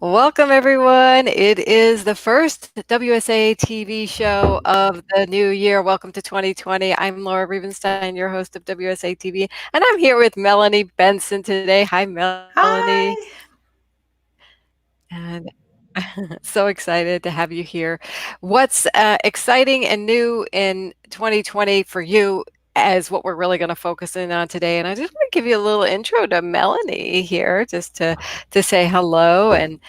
Welcome, everyone. It is the first WSA TV show of the new year. Welcome to 2020. I'm Laura Rubinstein, your host of WSA TV, and I'm here with Melanie Benson today. Hi, Melanie. Hi. And so excited to have you here. What's exciting and new in 2020 for you as what we're really going to focus in on today? And I just want to give you a little intro to Melanie here, just to say hello. And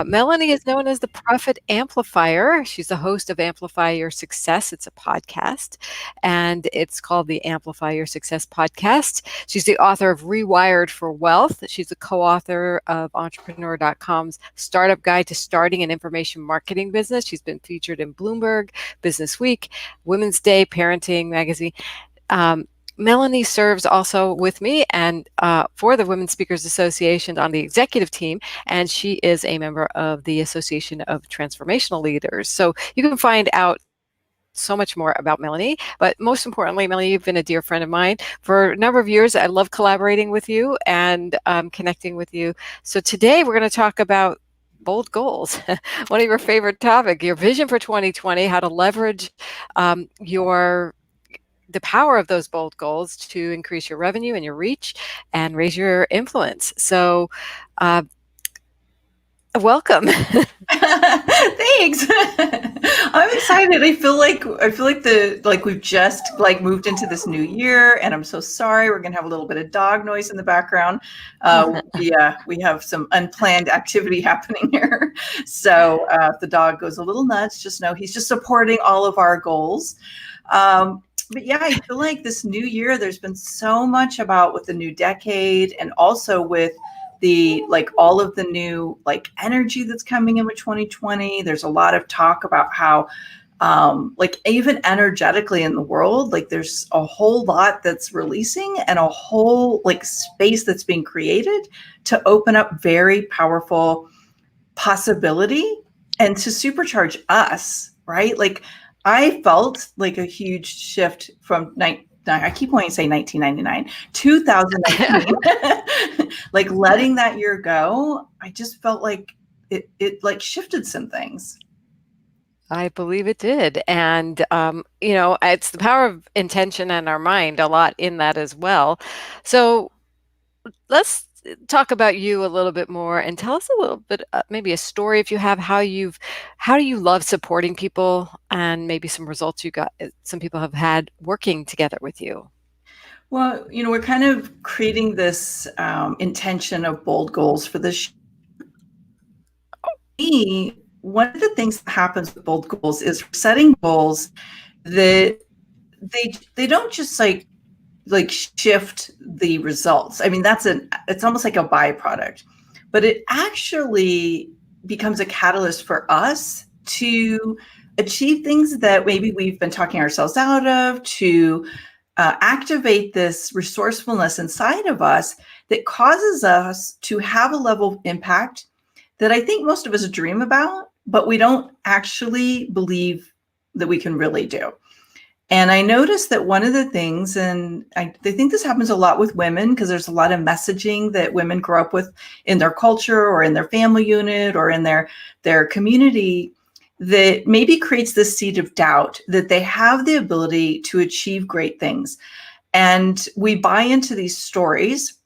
Melanie is known as the Profit Amplifier. She's the host of Amplify Your Success. It's a podcast, and it's called the Amplify Your Success podcast. She's the author of Rewired for Wealth. She's a co-author of Entrepreneur.com's Startup Guide to Starting an Information Marketing Business. She's been featured in Bloomberg, Business Week, Women's Day, Parenting Magazine. Melanie serves also with me and for the Women Speakers Association on the executive team, and she is a member of the Association of Transformational Leaders. So you can find out so much more about Melanie, but most importantly, Melanie, you've been a dear friend of mine for a number of years. I love collaborating with you and connecting with you. So today we're going to talk about bold goals, one of your favorite topics, your vision for 2020, how to leverage the power of those bold goals to increase your revenue and your reach and raise your influence. So welcome. Thanks. I'm excited. I feel like we've just moved into this new year, and I'm so sorry. We're gonna have a little bit of dog noise in the background. We have some unplanned activity happening here. So if the dog goes a little nuts, just know he's just supporting all of our goals. But yeah, I feel like this new year, there's been so much about with the new decade, and also with the all of the new energy that's coming in with 2020. There's a lot of talk about how even energetically in the world, there's a whole lot that's releasing, and a whole space that's being created to open up very powerful possibility and to supercharge us, right? I felt like a huge shift from I keep wanting to say 1999, 2019, letting that year go. I just felt like it shifted some things. I believe it did. And, it's the power of intention and our mind a lot in that as well. So let's talk about you a little bit more and tell us a little bit, maybe a story if you have, how do you love supporting people and maybe some results some people have had working together with you. Well, we're kind of creating this intention of bold goals for this. One of the things that happens with bold goals is setting goals that they don't just shift the results. I mean, it's almost like a byproduct, but it actually becomes a catalyst for us to achieve things that maybe we've been talking ourselves out of, to activate this resourcefulness inside of us that causes us to have a level of impact that I think most of us dream about, but we don't actually believe that we can really do. And I noticed that one of the things, and I think this happens a lot with women, because there's a lot of messaging that women grow up with in their culture or in their family unit or in their community, that maybe creates this seed of doubt that they have the ability to achieve great things. And we buy into these stories,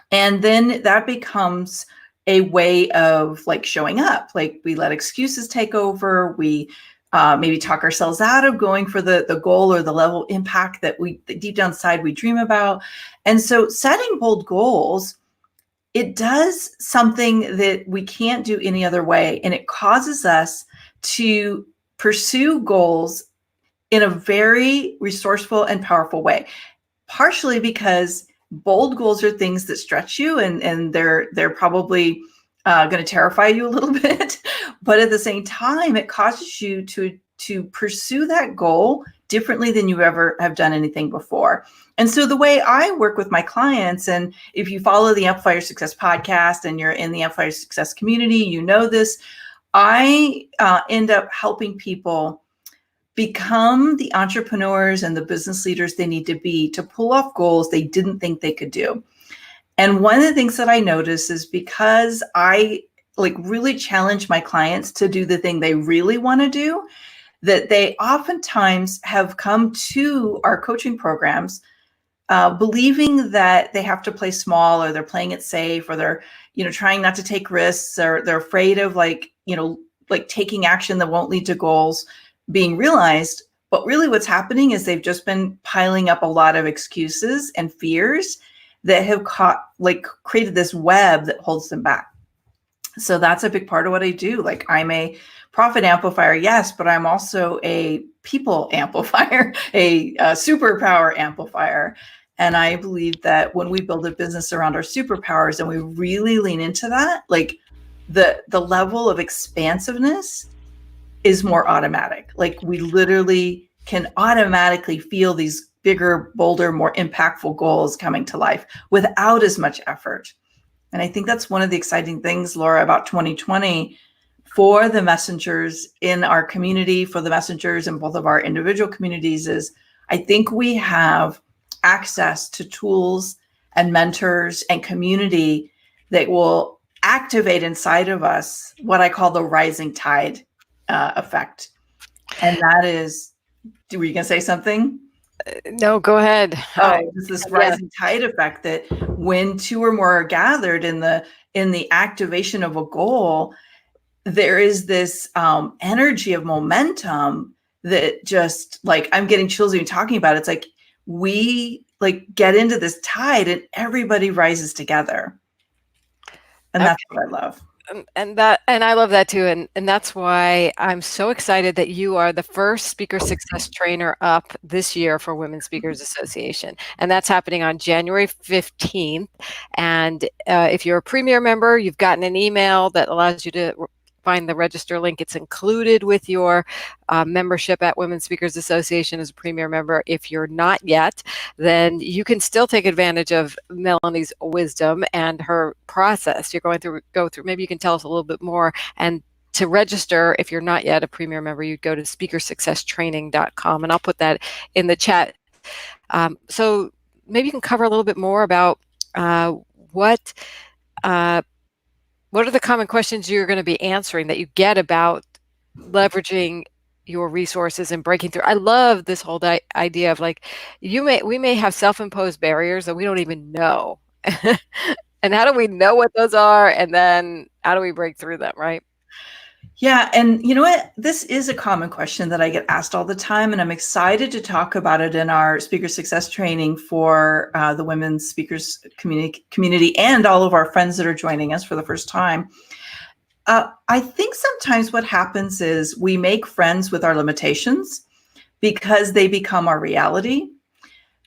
and then that becomes a way of showing up. We let excuses take over. We maybe talk ourselves out of going for the goal or the level of impact that deep down inside we dream about. And so setting bold goals, it does something that we can't do any other way. And it causes us to pursue goals in a very resourceful and powerful way, partially because bold goals are things that stretch you, and they're probably going to terrify you a little bit. But at the same time, it causes you to pursue that goal differently than you ever have done anything before. And so the way I work with my clients, and if you follow the Amplify Your Success podcast and you're in the Amplify Your Success community, you know this, I end up helping people become the entrepreneurs and the business leaders they need to be to pull off goals they didn't think they could do. And one of the things that I notice is, because I like really challenge my clients to do the thing they really want to do, that they oftentimes have come to our coaching programs believing that they have to play small, or they're playing it safe, or they're, trying not to take risks, or they're afraid of like taking action that won't lead to goals being realized. But really what's happening is they've just been piling up a lot of excuses and fears that have created this web that holds them back. So that's a big part of what I do. Like, I'm a profit amplifier, yes, but I'm also a people amplifier, a superpower amplifier. And I believe that when we build a business around our superpowers and we really lean into that, like the level of expansiveness is more automatic. Like, we literally can automatically feel these bigger, bolder, more impactful goals coming to life without as much effort. And I think that's one of the exciting things, Laura, about 2020 for the messengers in our community, for the messengers in both of our individual communities, is I think we have access to tools and mentors and community that will activate inside of us what I call the rising tide effect. And that is, were you going to say something? No, go ahead. Oh, there's this rising tide effect that when two or more are gathered in the activation of a goal, there is this energy of momentum that just, like, I'm getting chills even talking about it. It's like we like get into this tide and everybody rises together. And that's what I love. And I love that too. And that's why I'm so excited that you are the first speaker success trainer up this year for Women Speakers Association. And that's happening on January 15th. And if you're a premier member, you've gotten an email that allows you to find the register link. It's included with your membership at Women Speakers Association as a premier member. If you're not yet, then you can still take advantage of Melanie's wisdom and her process. You're go through, maybe you can tell us a little bit more. And to register, if you're not yet a premier member, you'd go to speakersuccesstraining.com, and I'll put that in the chat. So maybe you can cover a little bit more about what are the common questions you're going to be answering that you get about leveraging your resources and breaking through. I love this whole idea of like, we may have self-imposed barriers that we don't even know. And how do we know what those are? And then how do we break through them, right? Yeah. And you know what? This is a common question that I get asked all the time. And I'm excited to talk about it in our speaker success training for the women speakers community and all of our friends that are joining us for the first time. I think sometimes what happens is we make friends with our limitations because they become our reality,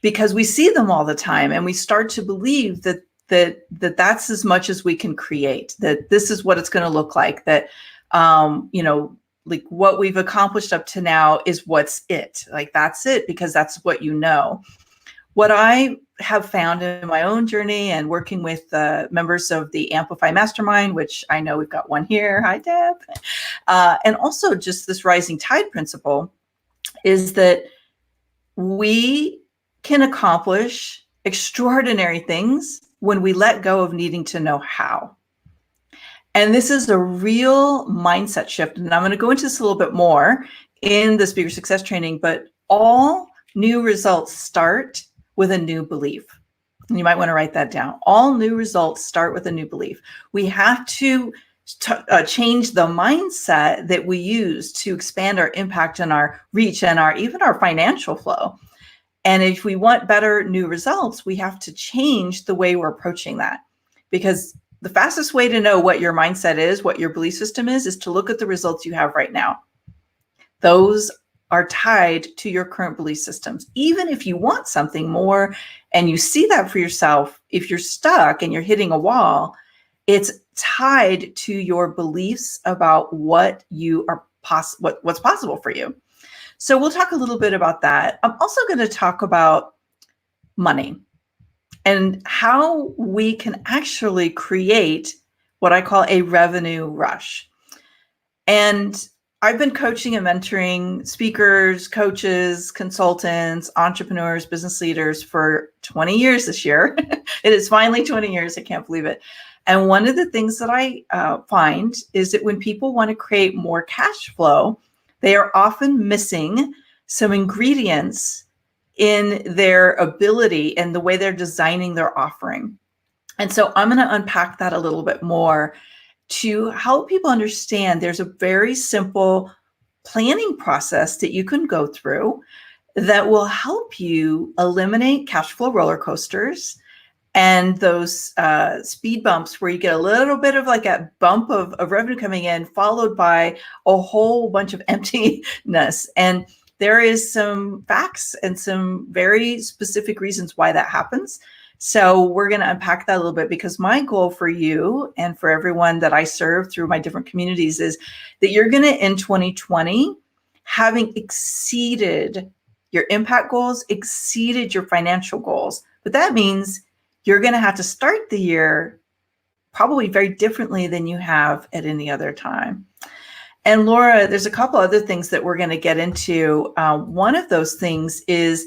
because we see them all the time and we start to believe that's as much as we can create, that this is what it's going to look like, that like what we've accomplished up to now is what's it, like that's it, because that's what you know. What I have found in my own journey and working with members of the Amplify Mastermind, which I know we've got one here, hi Deb, and also just this rising tide principle, is that we can accomplish extraordinary things when we let go of needing to know how. And this is a real mindset shift. And I'm going to go into this a little bit more in the speaker success training, but all new results start with a new belief. And you might want to write that down. All new results start with a new belief. We have to change the mindset that we use to expand our impact and our reach and even our financial flow. And if we want better new results, we have to change the way we're approaching that, because the fastest way to know what your mindset is, what your belief system is to look at the results you have right now. Those are tied to your current belief systems. Even if you want something more and you see that for yourself, if you're stuck and you're hitting a wall, it's tied to your beliefs about what what's possible for you. So we'll talk a little bit about that. I'm also going to talk about money and how we can actually create what I call a revenue rush. And I've been coaching and mentoring speakers, coaches, consultants, entrepreneurs, business leaders for 20 years this year. It is finally 20 years. I can't believe it. And one of the things that I find is that when people want to create more cash flow, they are often missing some ingredients in their ability and the way they're designing their offering. And so I'm going to unpack that a little bit more to help people understand there's a very simple planning process that you can go through that will help you eliminate cash flow roller coasters and those speed bumps where you get a little bit of like a bump of revenue coming in, followed by a whole bunch of emptiness. And there is some facts and some very specific reasons why that happens. So we're going to unpack that a little bit, because my goal for you and for everyone that I serve through my different communities is that you're going to, in 2020, having exceeded your impact goals, exceeded your financial goals. But that means you're going to have to start the year probably very differently than you have at any other time. And Laura, there's a couple other things that we're going to get into. One of those things is,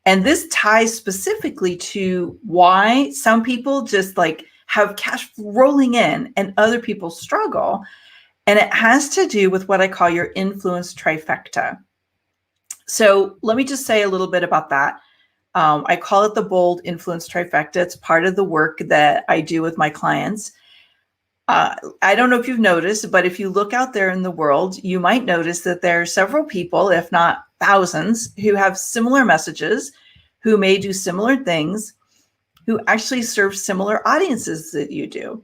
and this ties specifically to why some people just like have cash rolling in and other people struggle. And it has to do with what I call your influence trifecta. So let me just say a little bit about that. I call it the bold influence trifecta. It's part of the work that I do with my clients. I don't know if you've noticed, but if you look out there in the world, you might notice that there are several people, if not thousands, who have similar messages, who may do similar things, who actually serve similar audiences that you do.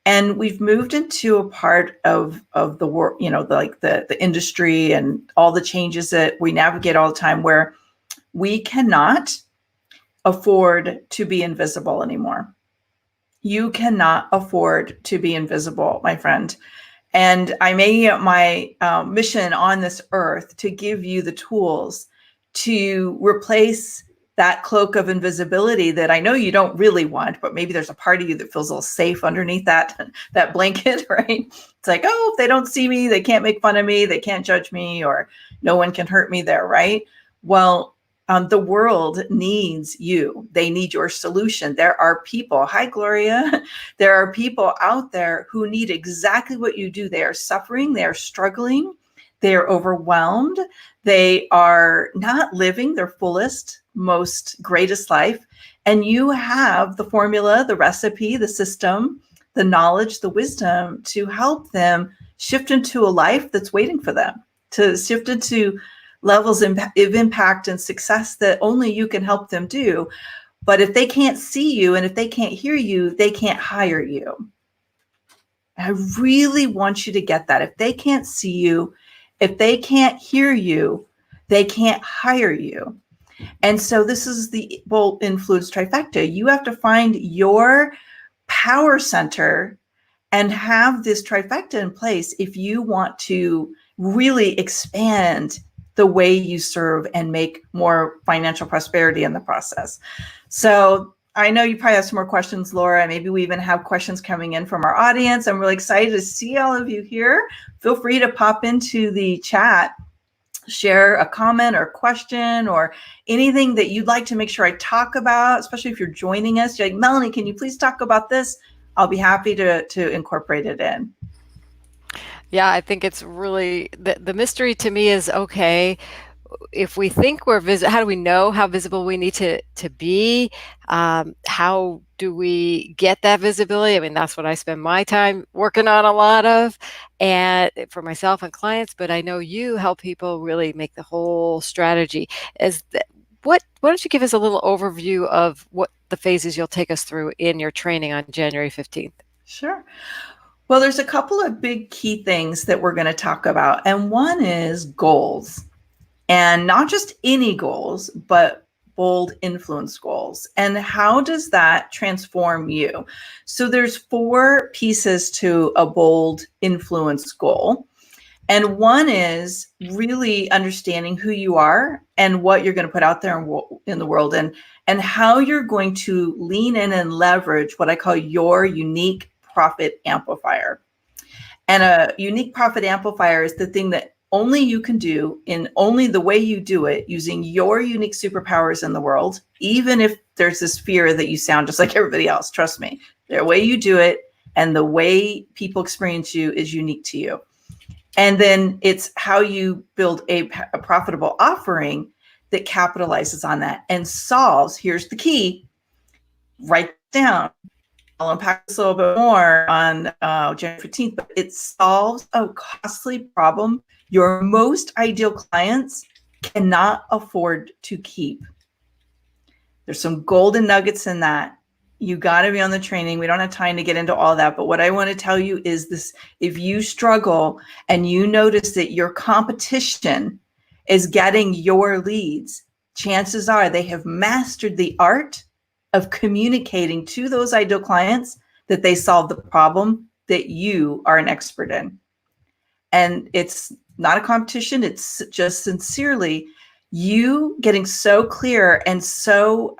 And we've moved into a part of the work, the industry and all the changes that we navigate all the time, where we cannot afford to be invisible anymore. You cannot afford to be invisible, my friend. And I made it my mission on this earth to give you the tools to replace that cloak of invisibility that I know you don't really want, but maybe there's a part of you that feels a little safe underneath that blanket, right? It's like, oh, if they don't see me, they can't make fun of me, they can't judge me, or no one can hurt me there, right? Well, the world needs you. They need your solution. There are people, hi, Gloria. There are people out there who need exactly what you do. They are suffering. They are struggling. They are overwhelmed. They are not living their fullest, most greatest life. And you have the formula, the recipe, the system, the knowledge, the wisdom to help them shift into a life that's waiting for them, to shift into levels of impact and success that only you can help them do. But if they can't see you and if they can't hear you, they can't hire you. I really want you to get that. If they can't see you, if they can't hear you, they can't hire you. And so this is the bold influence trifecta. You have to find your power center and have this trifecta in place if you want to really expand the way you serve and make more financial prosperity in the process. So I know you probably have some more questions, Laura. Maybe we even have questions coming in from our audience. I'm really excited to see all of you here. Feel free to pop into the chat, share a comment or question or anything that you'd like to make sure I talk about, especially if you're joining us. You're like, Melanie, can you please talk about this? I'll be happy to incorporate it in. Yeah, I think it's really the mystery to me is, okay, if we think we're visible, how do we know how visible we need to be? How do we get that visibility? I mean, that's what I spend my time working on a lot of, and for myself and clients. But I know you help people really make the whole strategy. Why don't you give us a little overview of what the phases you'll take us through in your training on January 15th? Sure. Well, there's a couple of big key things that we're going to talk about. And one is goals. And not just any goals, but bold influence goals. And how does that transform you? So there's 4 pieces to a bold influence goal. And one is really understanding who you are and what you're going to put out there in the world, and how you're going to lean in and leverage what I call your unique profit amplifier. And a unique profit amplifier is the thing that only you can do in only the way you do it, using your unique superpowers in the world, even if there's this fear that you sound just like everybody else. Trust me, the way you do it and the way people experience you is unique to you. And then it's how you build a profitable offering that capitalizes on that and solves. Here's the key: write down. I'll unpack this a little bit more on January 15th, but it solves a costly problem your most ideal clients cannot afford to keep. There's some golden nuggets in that. You got to be on the training. We don't have time to get into all that. But what I want to tell you is this: if you struggle and you notice that your competition is getting your leads, chances are they have mastered the art of communicating to those ideal clients that they solve the problem that you are an expert in. And it's not a competition. It's just sincerely you getting so clear and so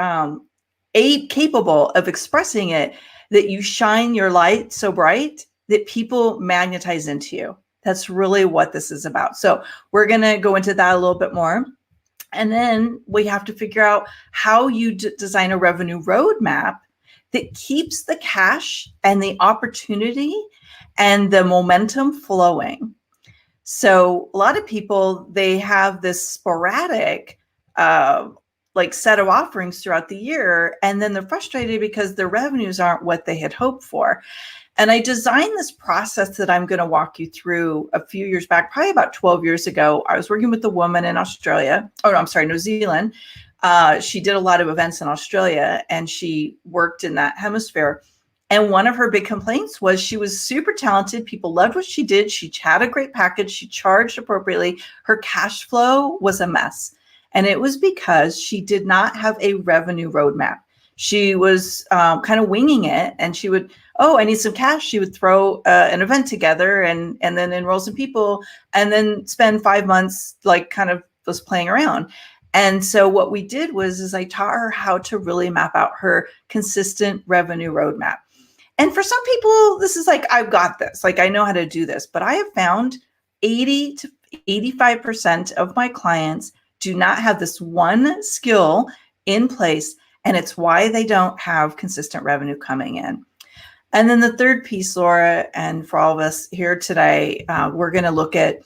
capable of expressing it that you shine your light so bright that people magnetize into you. That's really what this is about. So we're going to go into that a little bit more. And then we have to figure out how you design a revenue roadmap that keeps the cash and the opportunity and the momentum flowing. So a lot of people, they have this sporadic like set of offerings throughout the year, and then they're frustrated because their revenues aren't what they had hoped for. And I designed this process that I'm going to walk you through a few years back, probably about 12 years ago. I was working with a woman in Australia, oh, no, I'm sorry, New Zealand. She did a lot of events in Australia and she worked in that hemisphere. And one of her big complaints was she was super talented. People loved what she did. She had a great package. She charged appropriately. Her cash flow was a mess. And it was because she did not have a revenue roadmap. She was kind of winging it, and she would, oh, I need some cash. She would throw an event together and then enroll some people and then spend 5 months like kind of just playing around. And so what we did was I taught her how to really map out her consistent revenue roadmap. And for some people, this is like, I've got this, like I know how to do this, but I have found 80 to 85% of my clients do not have this one skill in place, and it's why they don't have consistent revenue coming in. And then the third piece, Laura, and for all of us here today, we're going to look at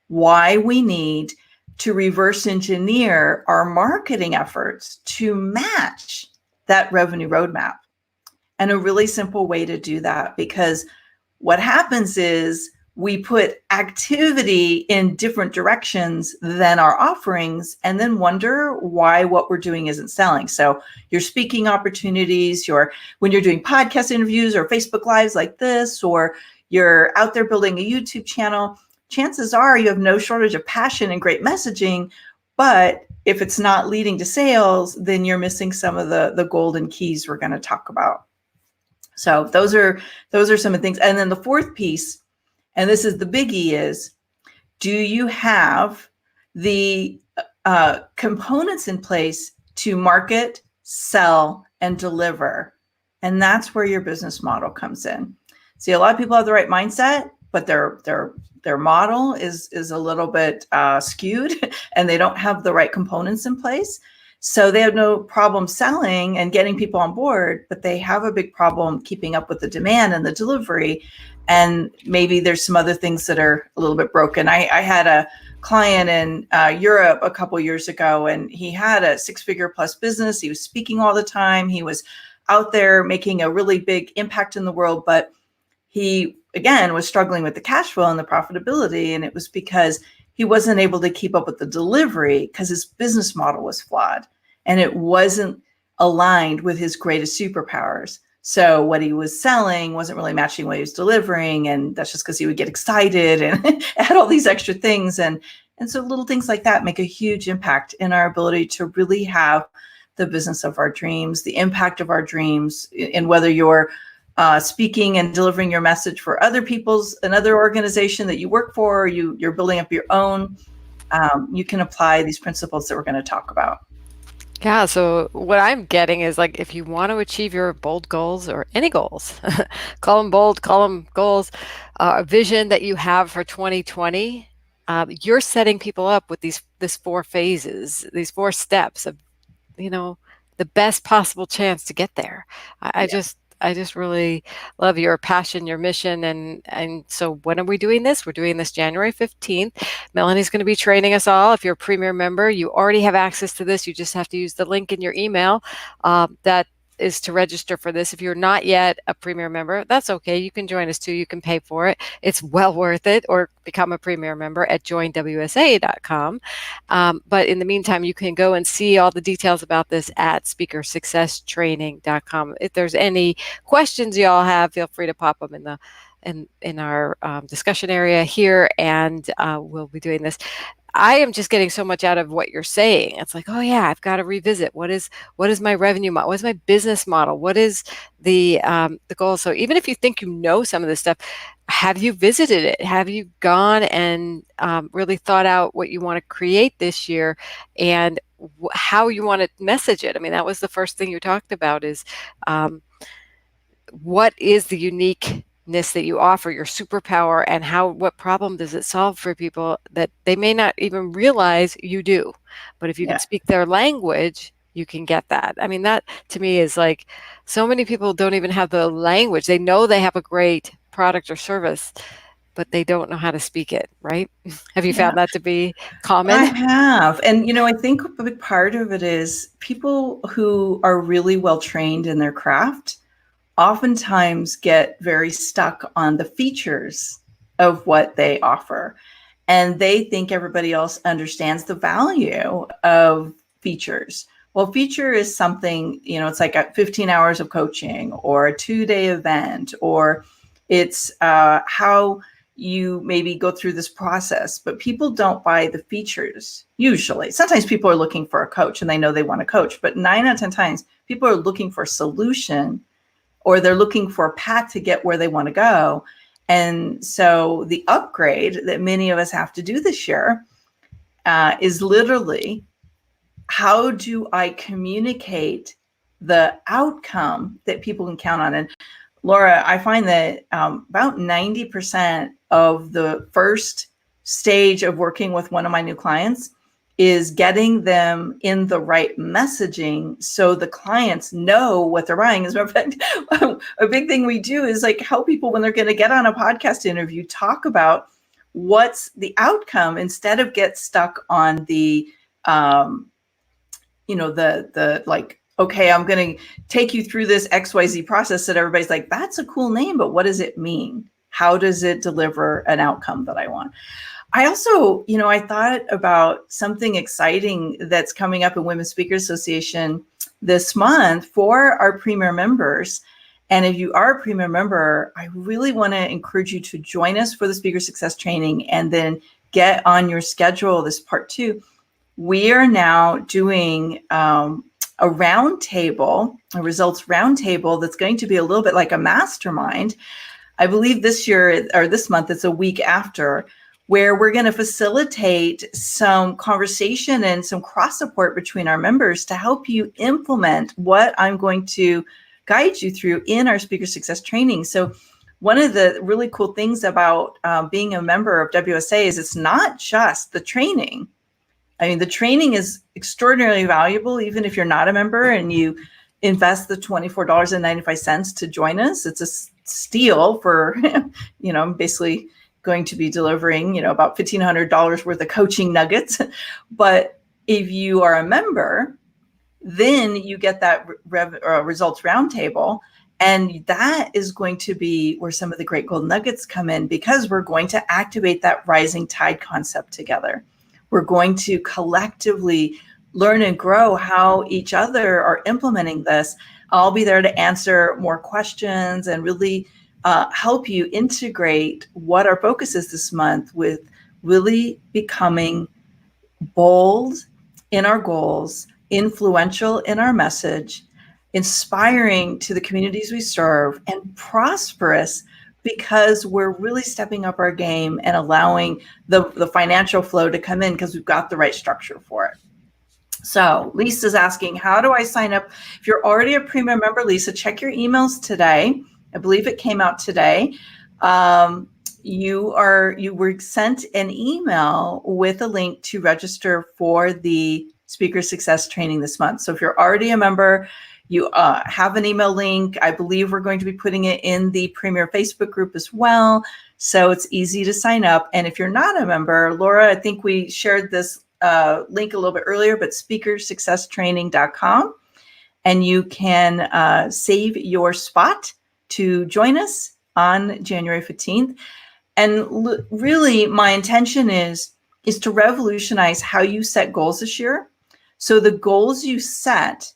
why we need to reverse engineer our marketing efforts to match that revenue roadmap. And a really simple way to do that, because what happens is we put activity in different directions than our offerings and then wonder why what we're doing isn't selling. So your speaking opportunities, when you're doing podcast interviews or Facebook Lives like this, or you're out there building a YouTube channel, chances are you have no shortage of passion and great messaging. But if it's not leading to sales, then you're missing some of the golden keys we're going to talk about. So those are some of the things. And then the fourth piece, and this is the biggie, is do you have the components in place to market, sell, and deliver? And that's where your business model comes in. See, a lot of people have the right mindset, but their model is a little bit skewed, and they don't have the right components in place. So they have no problem selling and getting people on board, but they have a big problem keeping up with the demand and the delivery. And maybe there's some other things that are a little bit broken. I had a client in Europe a couple years ago, and he had a 6-figure plus business. He was speaking all the time. He was out there making a really big impact in the world, but he, again, was struggling with the cash flow and the profitability. And it was because he wasn't able to keep up with the delivery because his business model was flawed and it wasn't aligned with his greatest superpowers. So what he was selling wasn't really matching what he was delivering. And that's just because he would get excited and add all these extra things. And so little things like that make a huge impact in our ability to really have the business of our dreams, the impact of our dreams, in whether you're speaking and delivering your message for other another organization that you work for, or you're building up your own, you can apply these principles that we're going to talk about. Yeah, so what I'm getting is like if you want to achieve your bold goals or any goals, call them bold, call them goals, a vision that you have for 2020, you're setting people up with these 4 phases, these 4 steps of, the best possible chance to get there. I Yeah. just I just really love your passion, your mission, and so when are we doing this? We're doing this January 15th. Melanie's going to be training us all. If you're a Premier member, you already have access to this. You just have to use the link in your email. That is to register for this. If you're not yet a Premier member, that's okay. You can join us too. You can pay for it. It's well worth it, or become a Premier member at joinwsa.com. But in the meantime, you can go and see all the details about this at speakersuccesstraining.com. If there's any questions y'all have, feel free to pop them in our discussion area here, and we'll be doing this. I am just getting so much out of what you're saying. It's like, oh yeah, I've got to revisit what is my revenue model, what is my business model, what is the goal. So even if you think you know some of this stuff, have you visited it? Have you gone and really thought out what you want to create this year, and how you want to message it? I mean, that was the first thing you talked about, is what is the uniqueness that you offer, your superpower, and what problem does it solve for people that they may not even realize you do. But if you can Yeah. speak their language, you can get that. I mean, that to me is like, so many people don't even have the language. They know they have a great product or service, but they don't know how to speak it, right? Have you Yeah. found that to be I common? have. And, I think a big part of it is people who are really well trained in their craft oftentimes get very stuck on the features of what they offer. And they think everybody else understands the value of features. Well, feature is something, it's like 15 hours of coaching or a 2-day event, or it's how you maybe go through this process, but people don't buy the features usually. Sometimes people are looking for a coach and they know they want a coach, but 9 out of 10 times people are looking for a solution, or they're looking for a path to get where they want to go. And so the upgrade that many of us have to do this year is literally, how do I communicate the outcome that people can count on? And Laura, I find that about 90% of the first stage of working with one of my new clients is getting them in the right messaging so the clients know what they're buying. As a matter of fact, a big thing we do is like help people when they're going to get on a podcast interview, talk about what's the outcome instead of get stuck on the the like, okay, I'm going to take you through this XYZ process that everybody's like, that's a cool name, but what does it mean? How does it deliver an outcome that I want? I also, I thought about something exciting that's coming up in Women's Speakers Association this month for our Premier members. And if you are a Premier member, I really want to encourage you to join us for the Speaker Success Training and then get on your schedule this part 2. We are now doing a roundtable, a results roundtable that's going to be a little bit like a mastermind. I believe this year or this month, it's a week after, where we're going to facilitate some conversation and some cross support between our members to help you implement what I'm going to guide you through in our Speaker Success Training. So one of the really cool things about being a member of WSA is it's not just the training. I mean, the training is extraordinarily valuable, even if you're not a member and you invest the $24.95 to join us. It's a steal for, basically going to be delivering, about $1,500 worth of coaching nuggets. But if you are a member, then you get that results roundtable. And that is going to be where some of the great gold nuggets come in, because we're going to activate that rising tide concept together. We're going to collectively learn and grow how each other are implementing this. I'll be there to answer more questions and really help you integrate what our focus is this month with really becoming bold in our goals, influential in our message, inspiring to the communities we serve, and prosperous because we're really stepping up our game and allowing the financial flow to come in because we've got the right structure for it. So Lisa's asking, how do I sign up? If you're already a Premier member, Lisa, check your emails today. I believe it came out today. You were sent an email with a link to register for the Speaker Success Training this month. So if you're already a member, You have an email link. I believe we're going to be putting it in the Premier Facebook group as well. So it's easy to sign up. And if you're not a member, Laura, I think we shared this link a little bit earlier, but speakersuccesstraining.com. And you can save your spot to join us on January 15th. And really, my intention is to revolutionize how you set goals this year. So the goals you set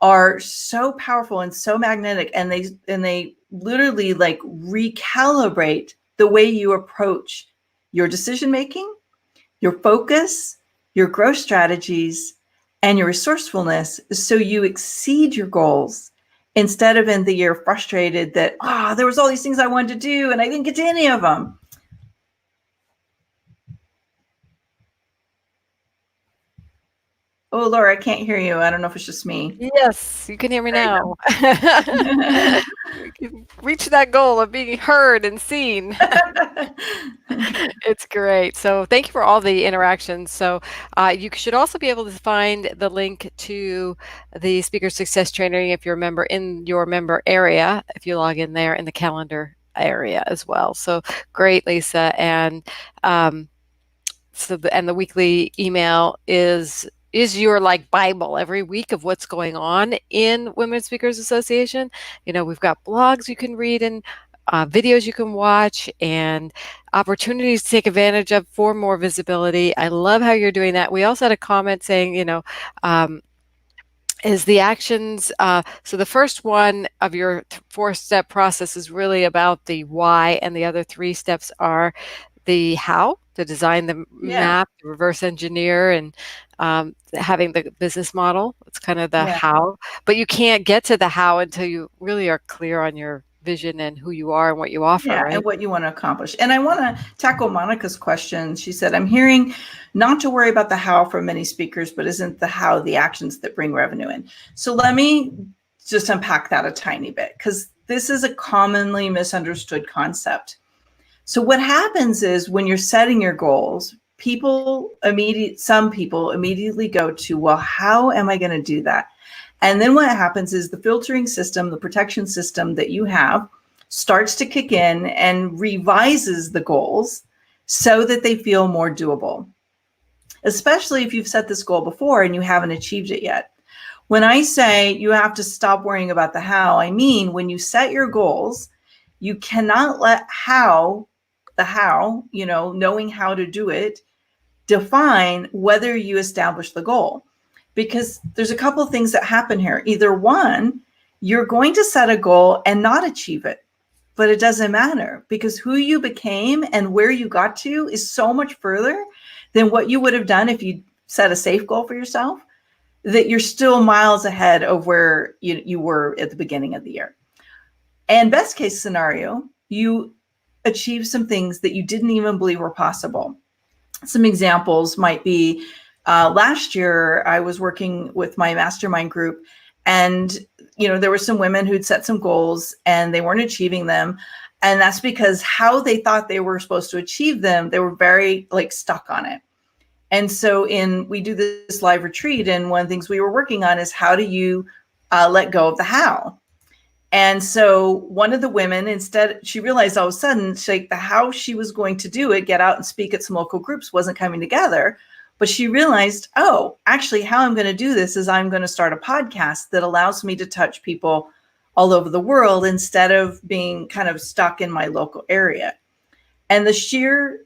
are so powerful and so magnetic, and they literally like recalibrate the way you approach your decision making, your focus, your growth strategies, and your resourcefulness, so you exceed your goals instead of in the year frustrated that there was all these things I wanted to do and I didn't get to any of them. Oh, Laura, I can't hear you. I don't know if it's just me. Yes, you can hear me There you now. go. We can reach that goal of being heard and seen. It's great. So thank you for all the interactions. So you should also be able to find the link to the Speaker Success Training if you're a member in your member area, if you log in there in the calendar area as well. So great, Lisa. And the weekly email is your like Bible every week of what's going on in Women Speakers Association. We've got blogs you can read and videos you can watch and opportunities to take advantage of for more visibility. I love how you're doing that. We also had a comment saying, is the actions, so the first one of your 4-step process is really about the why, and the other 3 steps are the how, to design the map, reverse engineer, and having the business model. It's kind of the how, but you can't get to the how until you really are clear on your vision and who you are and what you offer, right? And what you want to accomplish. And I want to tackle Monica's question. She said, I'm hearing not to worry about the how from many speakers, but isn't the how the actions that bring revenue in? So let me just unpack that a tiny bit, because this is a commonly misunderstood concept. So what happens is when you're setting your goals, some people immediately go to, well, how am I going to do that? And then what happens is the filtering system, the protection system that you have, starts to kick in and revises the goals so that they feel more doable, especially if you've set this goal before and you haven't achieved it yet. When I say you have to stop worrying about the how, I mean when you set your goals, you cannot let the how, knowing how to do it, define whether you establish the goal. Because there's a couple of things that happen here. Either one, you're going to set a goal and not achieve it, but it doesn't matter, because who you became and where you got to is so much further than what you would have done if you set a safe goal for yourself, that you're still miles ahead of where you were at the beginning of the year. And best case scenario, you achieve some things that you didn't even believe were possible. Some examples might be, last year I was working with my mastermind group, and there were some women who'd set some goals and they weren't achieving them. And that's because how they thought they were supposed to achieve them, they were very stuck on it. And so we do this live retreat, and one of the things we were working on is how do you let go of the how. And so one of the women, instead, she realized all of a sudden, the how she was going to do it, get out and speak at some local groups, wasn't coming together. But she realized, actually, how I'm going to do this is I'm going to start a podcast that allows me to touch people all over the world instead of being kind of stuck in my local area. And the sheer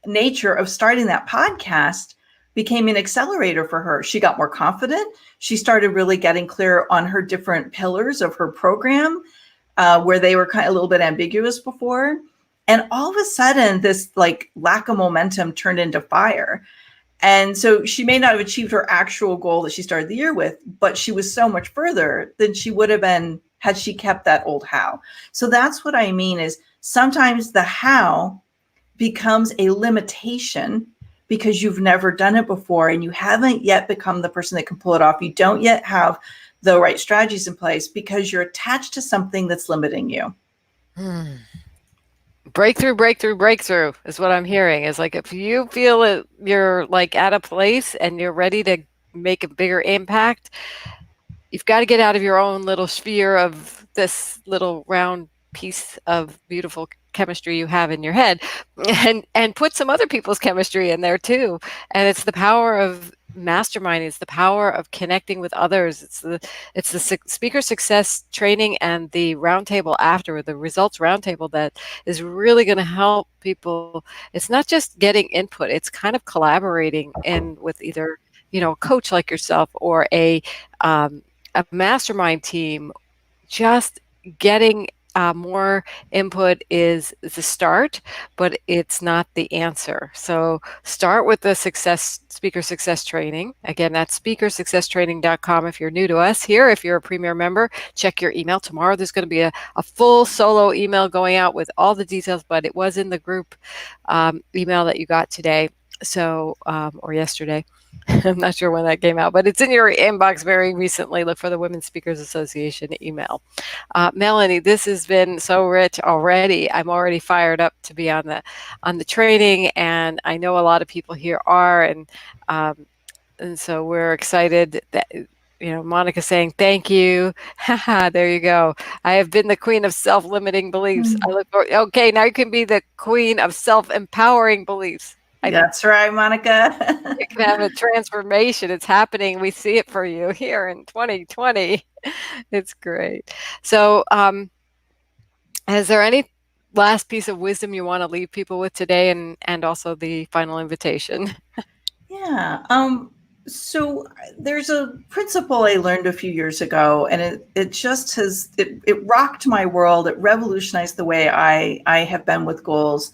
nature of starting that podcast became an accelerator for her. She got more confident. She started really getting clear on her different pillars of her program, where they were kind of a little bit ambiguous before. And all of a sudden, this lack of momentum turned into fire. And so she may not have achieved her actual goal that she started the year with, but she was so much further than she would have been had she kept that old how. So that's what I mean is sometimes the how becomes a limitation because you've never done it before and you haven't yet become the person that can pull it off. You don't yet have the right strategies in place because you're attached to something that's limiting you. Breakthrough is what I'm hearing. Is if you feel you're at a place and you're ready to make a bigger impact, you've got to get out of your own little sphere of this little round piece of beautiful chemistry you have in your head, and put some other people's chemistry in there too. And it's the power of masterminding. It's the power of connecting with others. It's the speaker success training and the roundtable after, the results roundtable, that is really going to help people. It's not just getting input, it's kind of collaborating in with either, a coach like yourself, or a mastermind team. Just getting more input is the start, but it's not the answer. So start with the speaker success training. Again, that's speakersuccesstraining.com. If you're new to us here, if you're a premier member, check your email. Tomorrow there's going to be a full solo email going out with all the details, but it was in the group email that you got today. So, or yesterday. I'm not sure when that came out, but it's in your inbox very recently. Look for the Women Speakers Association email. Melanie, this has been so rich already. I'm already fired up to be on the training, and I know a lot of people here are, and so we're excited that. Monica saying thank you. Haha, there you go. I have been the queen of self-limiting beliefs. I look forward. Okay, now you can be the queen of self-empowering beliefs. That's right, Monica. You can have a transformation. It's happening. We see it for you here in 2020. It's great. So, is there any last piece of wisdom you want to leave people with today, and also the final invitation? Yeah. So there's a principle I learned a few years ago, and it just has it rocked my world. It revolutionized the way I have been with goals.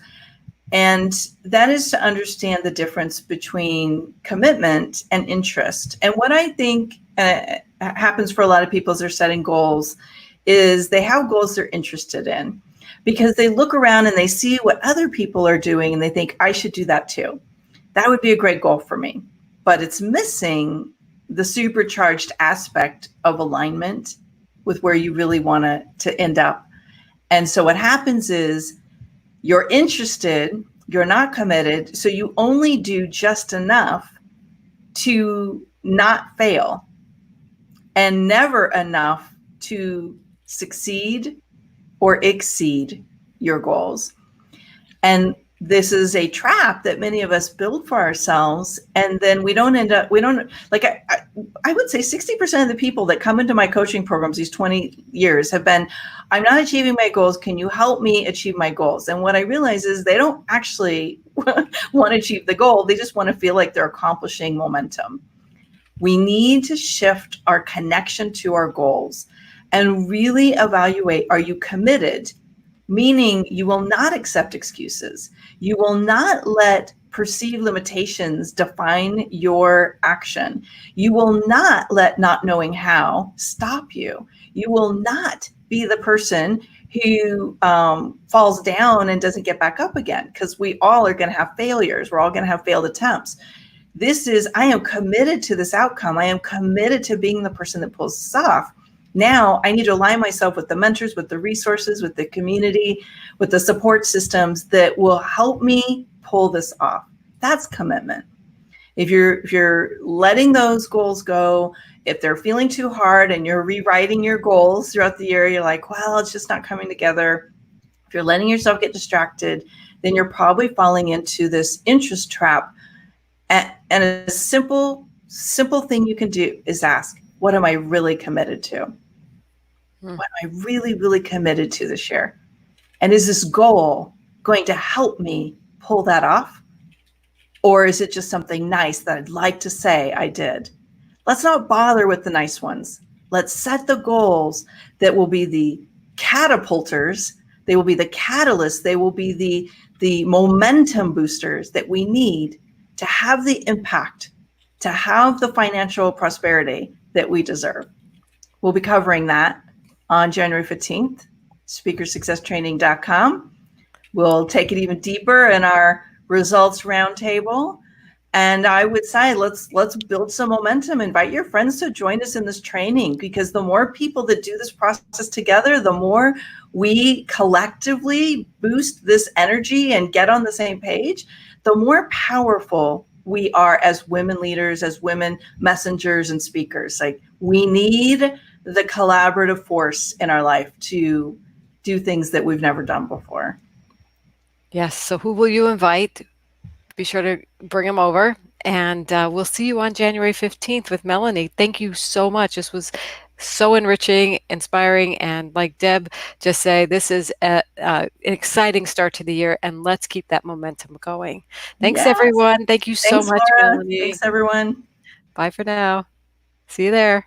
And that is to understand the difference between commitment and interest. And what I think happens for a lot of people as they're setting goals is they have goals they're interested in, because they look around and they see what other people are doing and they think, I should do that too. That would be a great goal for me. But it's missing the supercharged aspect of alignment with where you really want to end up. And so what happens is, you're interested, you're not committed, so you only do just enough to not fail, and never enough to succeed or exceed your goals. And this is a trap that many of us build for ourselves. And then we don't, like, I would say 60% of the people that come into my coaching programs these 20 years have been, I'm not achieving my goals. Can you help me achieve my goals? And what I realize is they don't actually want to achieve the goal. They just want to feel like they're accomplishing momentum. We need to shift our connection to our goals and really evaluate, are you committed? Meaning you will not accept excuses. You will not let perceived limitations define your action. You will not let not knowing how stop you. You will not be the person who falls down and doesn't get back up again, because we all are going to have failures. We're all going to have failed attempts. This is, I am committed to this outcome. I am committed to being the person that pulls this off. Now I need to align myself with the mentors, with the resources, with the community, with the support systems that will help me pull this off. That's commitment. If you're letting those goals go, if they're feeling too hard and you're rewriting your goals throughout the year, you're like, well, it's just not coming together. If you're letting yourself get distracted, then you're probably falling into this interest trap. And a simple thing you can do is ask, what am I really committed to? What am I really, really committed to this year? And is this goal going to help me pull that off? Or is it just something nice that I'd like to say I did? Let's not bother with the nice ones. Let's set the goals that will be the catapulters. They will be the catalysts. They will be the momentum boosters that we need to have the impact, to have the financial prosperity that we deserve. We'll be covering that on January 15th, speakersuccesstraining.com. We'll take it even deeper in our results roundtable. And I would say, let's build some momentum. Invite your friends to join us in this training, because the more people that do this process together, the more we collectively boost this energy and get on the same page, the more powerful we are as women leaders, as women messengers and speakers. Like, We need the collaborative force in our life to do things that we've never done before. Yes. So who will you invite? Be sure to bring them over. And we'll see you on January 15th with Melanie. Thank you so much. This was so enriching, inspiring, and like Deb just say, this is an exciting start to the year, and let's keep that momentum going. Thanks, Yes. everyone. Thank you so Thanks, much, Laura. Melanie. Thanks, everyone. Bye for now. See you there.